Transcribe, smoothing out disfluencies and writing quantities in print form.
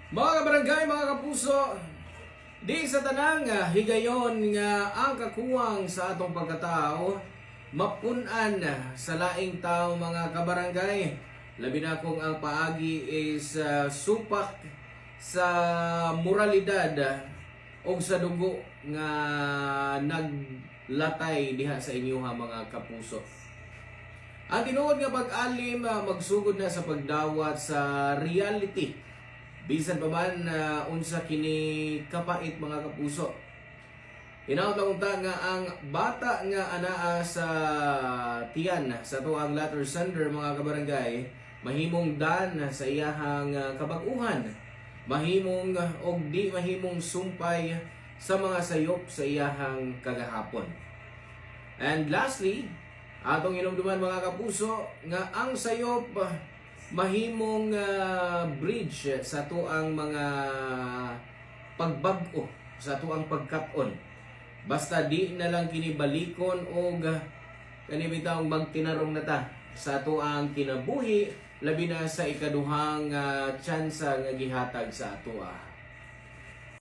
Mga kabarangay, mga kapuso, di sa tanang higayon nga ang kakuwang sa atong pagkatao, mapunan sa laing tao mga kabarangay. Labi na kung ang paagi is supak sa moralidad o sa dugo nga naglatay diha sa inyo ha mga kapuso. Ang tinuod nga pag-alim magsugod na sa pagdawat sa reality. Bisan pa man unsa kini kapait mga kapuso. Inaut nga ang bata nga anaa sa tiyan sa tuang latter sender mga kabarangay, mahimong dan sa iyahang kabag-uhan, mahimong og di mahimong sumpay sa mga sayop sa iyahang kagahapon. And lastly, atong inumduman mga kapuso nga ang sayop mahimong bridge sa tuang mga pagbag-o, sa tuang pagkat-on. Basta di na lang kinibalikon o kanibitang magtinarong na ta sa tuang kinabuhi, labi na sa ikaduhang tsansa nga gihatag sa atua.